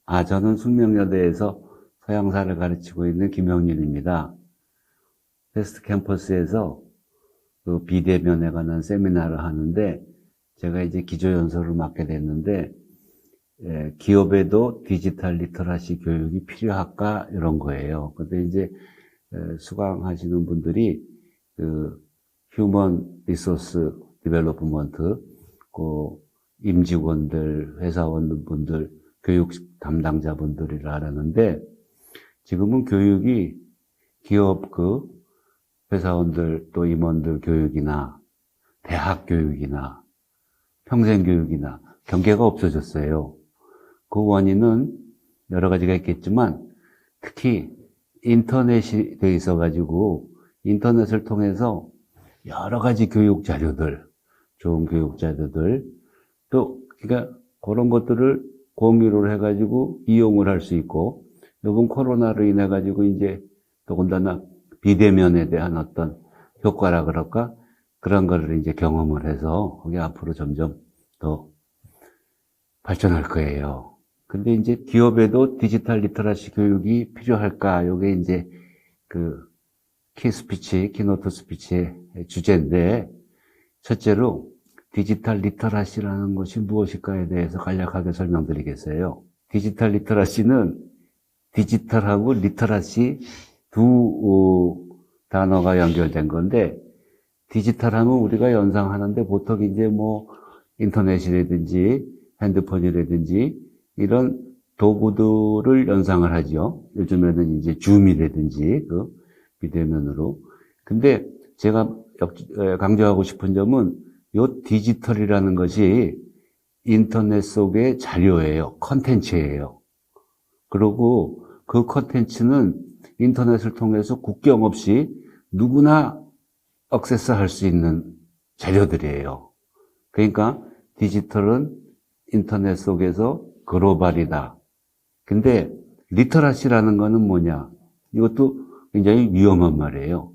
저는 숙명여대에서 서양사를 가르치고 있는 김영윤입니다. 베스트 캠퍼스에서 그 비대면에 관한 세미나를 하는데, 제가 이제 기조연설을 맡게 됐는데, 기업에도 디지털 리터러시 교육이 필요할까? 이런 거예요. 근데 이제 수강하시는 분들이 그 휴먼 리소스 디벨로프먼트, 그 임직원들, 회사원분들, 교육 담당자분들이라 하는데, 지금은 교육이 기업 그 회사원들 또 임원들 교육이나 대학 교육이나 평생 교육이나 경계가 없어졌어요. 그 원인은 여러 가지가 있겠지만 특히 인터넷이 돼 있어 가지고 인터넷을 통해서 여러 가지 교육 자료들, 좋은 교육 자료들 또 그러니까 그런 것들을 공유를 해 가지고 이용을 할 수 있고, 요번 코로나로 인해 가지고 이제 더군다나 비대면에 대한 어떤 효과라 그럴까? 그런 거를 이제 경험을 해서 그게 앞으로 점점 더 발전할 거예요. 근데 이제 기업에도 디지털 리터러시 교육이 필요할까? 요게 이제 그 키노트 스피치의 주제인데, 첫째로 디지털 리터러시라는 것이 무엇일까에 대해서 간략하게 설명드리겠어요. 디지털 리터러시는 디지털하고 리터러시 두 단어가 연결된 건데, 디지털하면 우리가 연상하는데 보통 이제 뭐 인터넷이라든지 핸드폰이라든지 이런 도구들을 연상을 하죠. 요즘에는 이제 줌이라든지 그 비대면으로. 근데 제가 강조하고 싶은 점은 요 디지털이라는 것이 인터넷 속의 자료예요. 컨텐츠예요. 그리고 그 컨텐츠는 인터넷을 통해서 국경 없이 누구나 액세스할 수 있는 자료들이에요. 그러니까 디지털은 인터넷 속에서 글로벌이다. 근데 리터러시라는 거는 뭐냐? 이것도 굉장히 위험한 말이에요.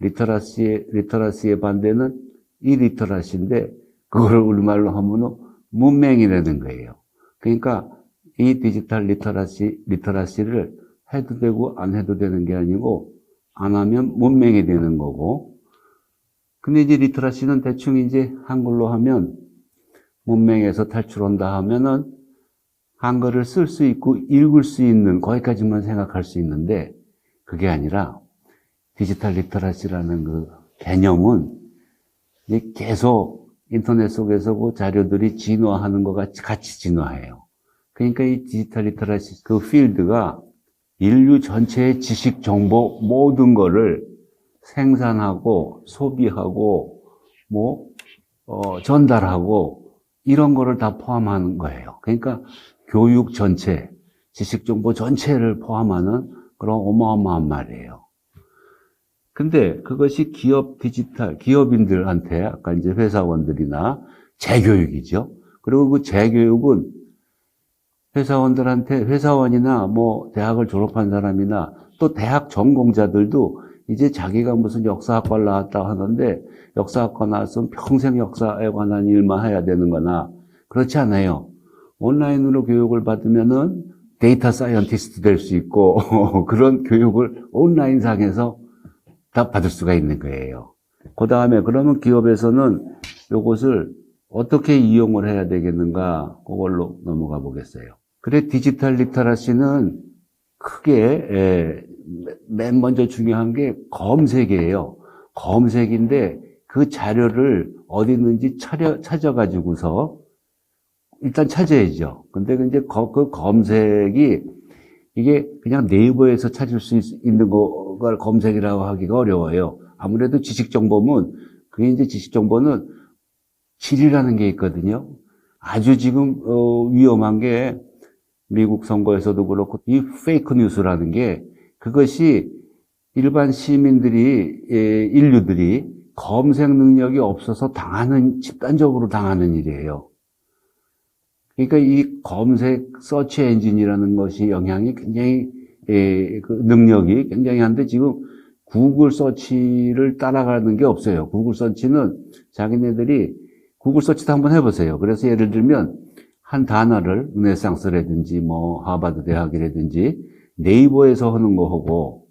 리터러시의 반대는 이리터러시인데, 그걸 우리말로 하면 문맹이라는 거예요. 그러니까 이 디지털 리터러시를 해도 되고 안 해도 되는 게 아니고, 안 하면 문맹이 되는 거고. 근데 이제 리터러시는 대충 이제 한글로 하면 문맹에서 탈출한다 하면은 한글을 쓸 수 있고 읽을 수 있는 거기까지만 생각할 수 있는데, 그게 아니라 디지털 리터러시라는 그 개념은 이제 계속 인터넷 속에서 그 자료들이 진화하는 것 같이 진화해요. 그러니까 이 디지털 리터러시 그 필드가 인류 전체의 지식, 정보 모든 거를 생산하고 소비하고 전달하고 이런 거를 다 포함하는 거예요. 그러니까 교육 전체, 지식 정보 전체를 포함하는 그런 어마어마한 말이에요. 근데 그것이 기업인들한테 아까 이제 회사원들이나 재교육이죠. 그리고 그 재교육은 회사원이나 뭐 대학을 졸업한 사람이나 또 대학 전공자들도 이제 자기가 무슨 역사학과를 나왔다고 하는데, 역사학과 나왔으면 평생 역사에 관한 일만 해야 되는 거나 그렇지 않아요. 온라인으로 교육을 받으면은 데이터 사이언티스트 될 수 있고 그런 교육을 온라인상에서 다 받을 수가 있는 거예요. 그 다음에 그러면 기업에서는 이것을 어떻게 이용을 해야 되겠는가, 그걸로 넘어가 보겠어요. 그래, 디지털 리터러시는 크게 맨 먼저 중요한 게 검색이에요. 검색인데 그 자료를 어디 있는지 찾아가지고서 일단 찾아야죠. 근데 이제 그 검색이 이게 그냥 네이버에서 찾을 수 있는 걸 검색이라고 하기가 어려워요. 아무래도 지식정보는, 그게 이제 지식정보는 질이라는 게 있거든요. 아주 지금 위험한 게 미국 선거에서도 그렇고 이 페이크 뉴스라는 게, 그것이 일반 인류들이 검색 능력이 없어서 집단적으로 당하는 일이에요. 그러니까 이 검색 서치 엔진이라는 것이 영향이 굉장히 그 능력이 굉장히 한데, 지금 구글 서치를 따라가는 게 없어요. 구글 서치는 자기네들이 구글 서치도 한번 해보세요. 그래서 예를 들면 한 단어를 르네상스라든지 뭐 하버드 대학이라든지 네이버에서 하는 거하고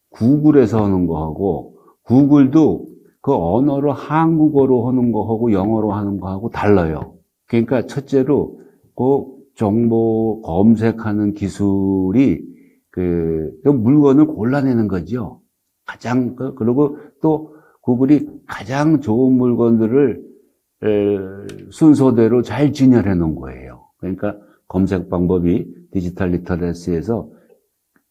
구글에서 하는 거하고 구글도 그 언어를 한국어로 하는 거하고 영어로 하는 거하고 달라요. 그러니까 첫째로 그 정보 검색하는 기술이 그 물건을 골라내는 거죠. 그리고 또 구글이 가장 좋은 물건들을 순서대로 잘 진열해 놓은 거예요. 그러니까 검색 방법이 디지털 리터러시에서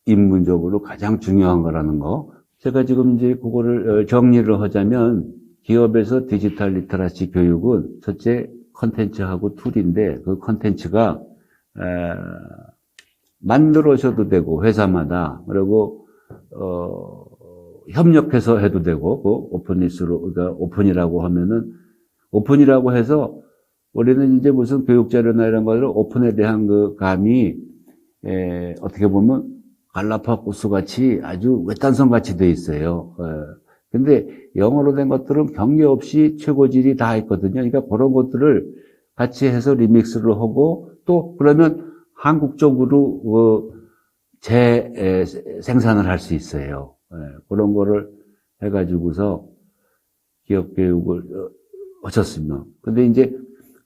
인문적으로 가장 중요한 거라는 거. 제가 지금 이제 그거를 정리를 하자면 기업에서 디지털 리터러시 교육은 첫째 컨텐츠하고 툴인데 그 컨텐츠가 만들어셔도 되고 회사마다 그리고 협력해서 해도 되고 그 오픈리스로 그러니까 오픈이라고 하면은 오픈이라고 해서 우리는 이제 무슨 교육자료나 이런 거를 오픈에 대한 그 감이 어떻게 보면 갈라파고스 같이 아주 외딴섬 같이 돼 있어요. 근데 영어로 된 것들은 경계 없이 최고질이 다 있거든요. 그러니까 그런 것들을 같이 해서 리믹스를 하고 또 그러면 한국적으로 생산을 할 수 있어요. 그런 거를 해가지고서 기업 교육을 하셨습니다. 근데 이제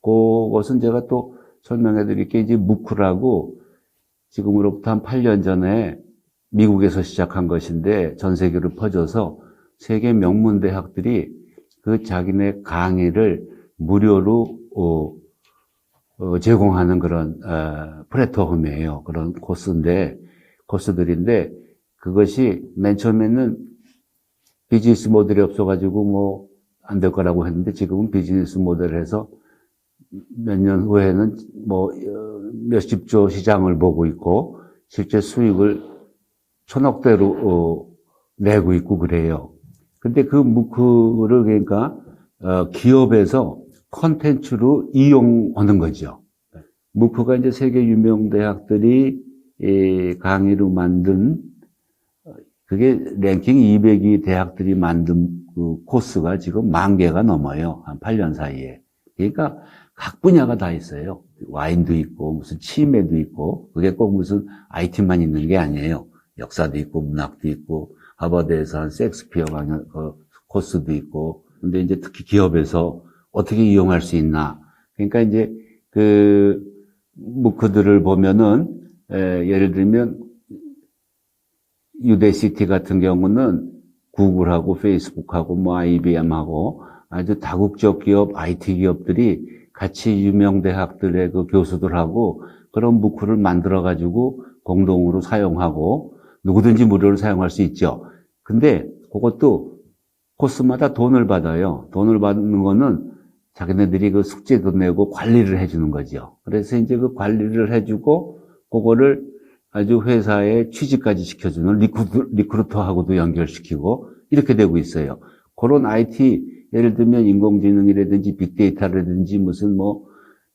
그것은 제가 또 설명해 드릴 게 이제 무크라고 지금으로부터 한 8년 전에 미국에서 시작한 것인데 전 세계로 퍼져서 세계 명문 대학들이 그 자기네 강의를 무료로 제공하는 그런 플랫폼이에요. 그런 코스들인데 그것이 맨 처음에는 비즈니스 모델이 없어가지고 뭐 안 될 거라고 했는데 지금은 비즈니스 모델을 해서 몇 년 후에는 뭐 몇십 조 시장을 보고 있고 실제 수익을 천억대로 내고 있고 그래요. 근데 그 무크를 그러니까 기업에서 콘텐츠로 이용하는 거죠. 무크가 이제 세계 유명 대학들이 강의로 만든 그게 랭킹 200위 대학들이 만든 그 코스가 지금 10,000개가 넘어요. 한 8년 사이에. 그러니까 각 분야가 다 있어요. 와인도 있고 무슨 치매도 있고 그게 꼭 무슨 IT만 있는 게 아니에요. 역사도 있고 문학도 있고 하버드에서 한 셰익스피어 강연 코스도 있고 근데 이제 특히 기업에서 어떻게 이용할 수 있나. 그러니까 이제 그 무크들을 보면은 예를 들면 유데시티 같은 경우는 구글하고 페이스북하고 뭐 IBM하고 아주 다국적 기업, IT 기업들이 같이 유명 대학들의 그 교수들하고 그런 무크를 만들어가지고 공동으로 사용하고 누구든지 무료로 사용할 수 있죠. 근데 그것도 코스마다 돈을 받아요. 돈을 받는 거는 자기네들이 그 숙제도 내고 관리를 해주는 거죠. 그래서 이제 그 관리를 해주고 그거를 아주 회사에 취직까지 시켜주는 리크루터하고도 연결시키고 이렇게 되고 있어요. 그런 IT 예를 들면 인공지능이라든지 빅데이터라든지 무슨 뭐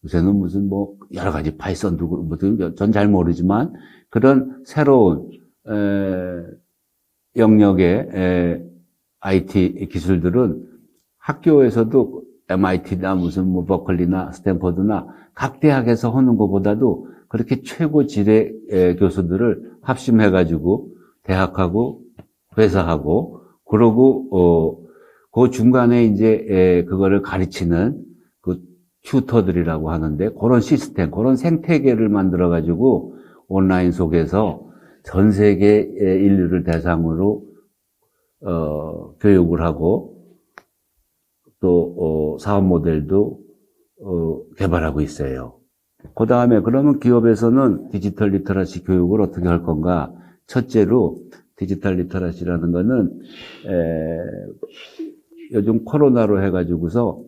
요새는 무슨 뭐 여러 가지 파이썬도 무슨 전 잘 모르지만 그런 새로운 영역의 IT 기술들은 학교에서도 MIT나 무슨 뭐 버클리나 스탠퍼드나 각 대학에서 하는 것보다도 그렇게 최고질의 교수들을 합심해가지고 대학하고 회사하고 그러고 그 중간에 이제 그거를 가르치는 그 튜터들이라고 하는데 그런 시스템, 그런 생태계를 만들어가지고 온라인 속에서 전 세계 인류를 대상으로 교육을 하고 또 사업 모델도 개발하고 있어요. 그 다음에 그러면 기업에서는 디지털 리터러시 교육을 어떻게 할 건가? 첫째로 디지털 리터러시라는 거는 요즘 코로나로 해가지고서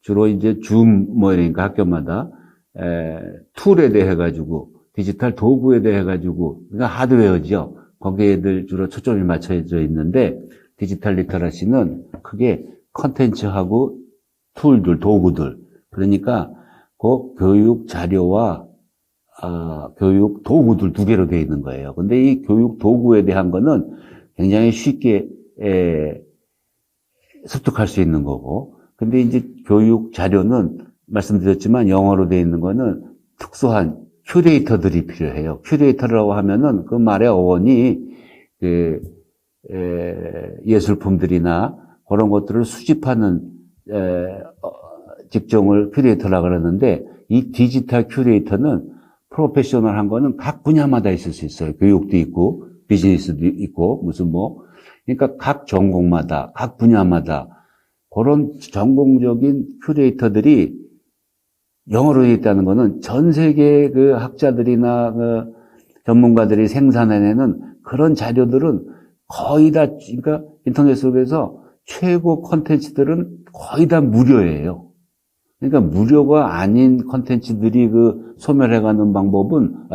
주로 이제 줌 뭐 이러니까 학교마다 툴에 대해 가지고 디지털 도구에 대해 가지고 그러니까 하드웨어죠. 거기에 애들 주로 초점이 맞춰져 있는데 디지털 리터러시는 크게 컨텐츠하고 툴들, 도구들. 그러니까 그 교육 자료와 교육 도구들 두 개로 되어 있는 거예요. 근데 이 교육 도구에 대한 거는 굉장히 쉽게 습득할 수 있는 거고. 근데 이제 교육 자료는 말씀드렸지만 영어로 되어 있는 거는 특수한 큐레이터들이 필요해요. 큐레이터라고 하면은 그 말의 어원이 예술품들이나 그런 것들을 수집하는 직종을 큐레이터라고 그러는데, 이 디지털 큐레이터는 프로페셔널한 거는 각 분야마다 있을 수 있어요. 교육도 있고 비즈니스도 있고 무슨 그러니까 각 전공마다 각 분야마다 그런 전공적인 큐레이터들이 영어로 되어 있다는 거는 전 세계 그 학자들이나 그 전문가들이 생산해내는 그런 자료들은 거의 다, 그러니까 인터넷 속에서 최고 콘텐츠들은 거의 다 무료예요. 그러니까 무료가 아닌 콘텐츠들이 그 소멸해가는 방법은,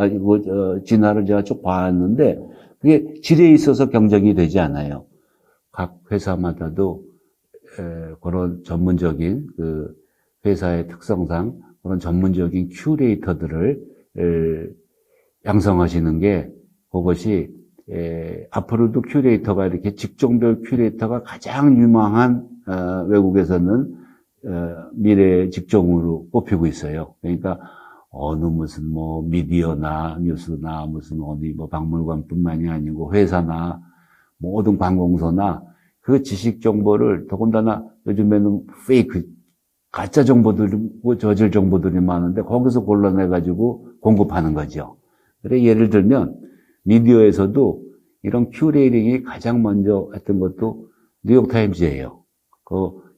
진화를 제가 쭉 봤는데, 그게 질에 있어서 경쟁이 되지 않아요. 각 회사마다도 그런 전문적인 그 회사의 특성상 그런 전문적인 큐레이터들을 양성하시는 게, 그것이 앞으로도 큐레이터가 이렇게 직종별 큐레이터가 가장 유망한 외국에서는 미래의 직종으로 꼽히고 있어요. 그러니까 어느 무슨 미디어나 뉴스나 무슨 어디 박물관뿐만이 아니고 회사나 모든 관공서나 그 지식 정보를, 더군다나 요즘에는 페이크 가짜 정보들이, 저질 정보들이 많은데 거기서 골라내가지고 공급하는 거죠. 그래, 예를 들면 미디어에서도 이런 큐레이팅이 가장 먼저 했던 것도 뉴욕타임즈예요.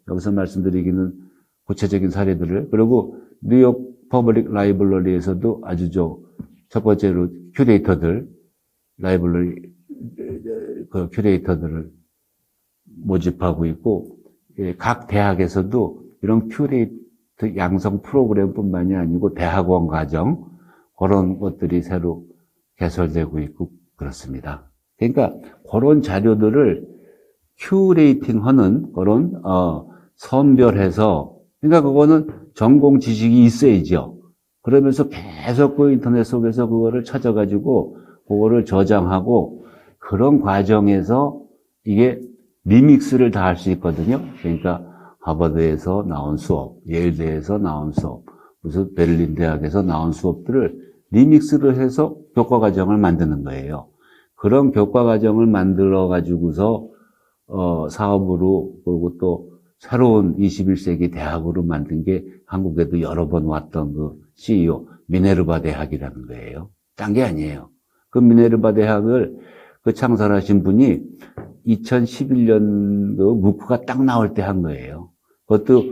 여기서 말씀드리기는 구체적인 사례들을, 그리고 뉴욕 퍼블릭 라이브러리에서도 아주 첫 번째로 큐레이터들, 라이브러리 그 큐레이터들을 모집하고 있고, 각 대학에서도 이런 큐레이터 양성 프로그램뿐만이 아니고 대학원 과정, 그런 것들이 새로 개설되고 있고 그렇습니다. 그러니까 그런 자료들을 큐레이팅하는 그런 선별해서, 그러니까 그거는 전공 지식이 있어야죠. 그러면서 계속 그 인터넷 속에서 그거를 찾아가지고 그거를 저장하고, 그런 과정에서 이게 리믹스를 다 할 수 있거든요. 그러니까 하버드에서 나온 수업, 예일대에서 나온 수업, 무슨 베를린 대학에서 나온 수업들을 리믹스를 해서 교과 과정을 만드는 거예요. 그런 교과 과정을 만들어 가지고서 사업으로, 그리고 또 새로운 21세기 대학으로 만든 게 한국에도 여러 번 왔던 그 CEO 미네르바 대학이라는 거예요. 딴 게 아니에요. 그 미네르바 대학을 그 창설하신 분이 2011년 그 무크가 딱 나올 때 한 거예요. 그것도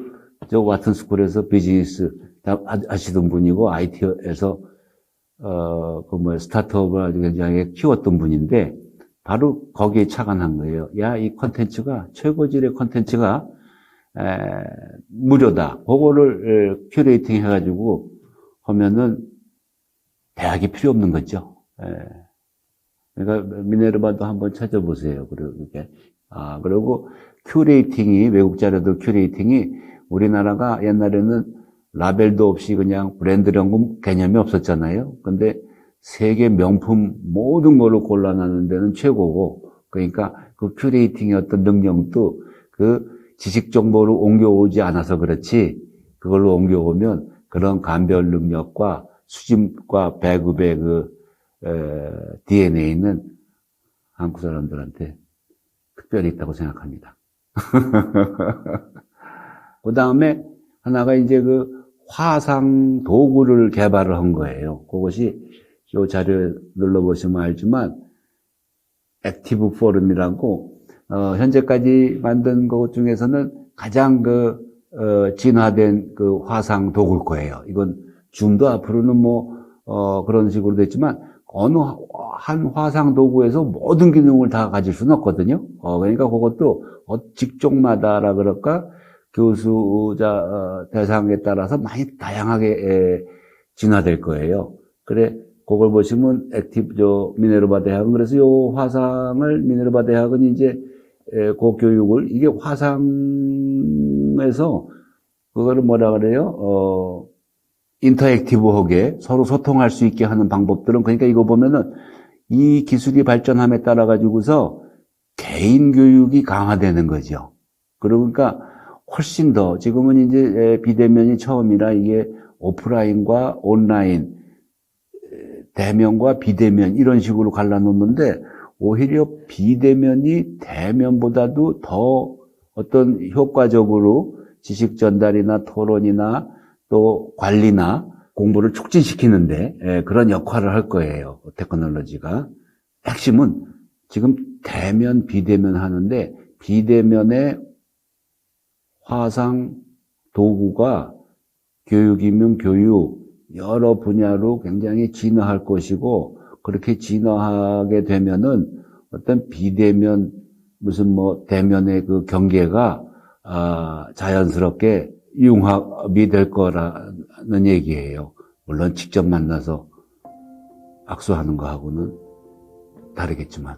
저 와튼 스쿨에서 비즈니스 하시던 분이고, IT에서 스타트업을 아주 굉장히 키웠던 분인데, 바로 거기에 착안한 거예요. 야, 이 콘텐츠가, 최고질의 콘텐츠가 무료다. 그거를 큐레이팅 해가지고 하면은 대학이 필요 없는 거죠. 그러니까 미네르바도 한번 찾아보세요. 그리고 큐레이팅이, 외국 자료들 큐레이팅이, 우리나라가 옛날에는 라벨도 없이 그냥 브랜드라는 개념이 없었잖아요. 근데 세계 명품 모든 걸로 골라내는 데는 최고고, 그러니까 그 큐레이팅의 어떤 능력도 그 지식 정보를 옮겨오지 않아서 그렇지, 그걸로 옮겨오면 그런 감별 능력과 수집과 배급의 DNA는 한국 사람들한테 특별히 있다고 생각합니다. 그 다음에 하나가 이제 그 화상 도구를 개발을 한 거예요. 그것이 이 자료 눌러보시면 알지만 액티브 포럼이라고, 현재까지 만든 것 중에서는 가장 진화된 그 화상 도구일 거예요. 이건 줌도 앞으로는 그런 식으로 됐지만, 어느 한 화상 도구에서 모든 기능을 다 가질 수는 없거든요. 그러니까 그것도 직종마다라 그럴까, 교수자 대상에 따라서 많이 다양하게 진화될 거예요. 그래, 그걸 보시면 미네르바 대학은, 그래서 요 화상을 미네르바 대학은 이제 그 교육을, 이게 화상에서 그거를 뭐라 그래요? 인터액티브하게 서로 소통할 수 있게 하는 방법들은, 그러니까 이거 보면은 이 기술이 발전함에 따라 가지고서 개인 교육이 강화되는 거죠. 그러니까 훨씬 더, 지금은 이제 비대면이 처음이라 이게 오프라인과 온라인, 대면과 비대면 이런 식으로 갈라놓는데 오히려 비대면이 대면보다도 더 어떤 효과적으로 지식 전달이나 토론이나 또 관리나 공부를 촉진시키는데 그런 역할을 할 거예요. 테크놀로지가. 핵심은 지금 대면, 비대면 하는데 비대면의 화상 도구가 교육이면 교육, 여러 분야로 굉장히 진화할 것이고 그렇게 진화하게 되면은 어떤 비대면 무슨 뭐 대면의 그 경계가 자연스럽게 융합이 될 거라는 얘기예요. 물론 직접 만나서 악수하는 거하고는 다르겠지만.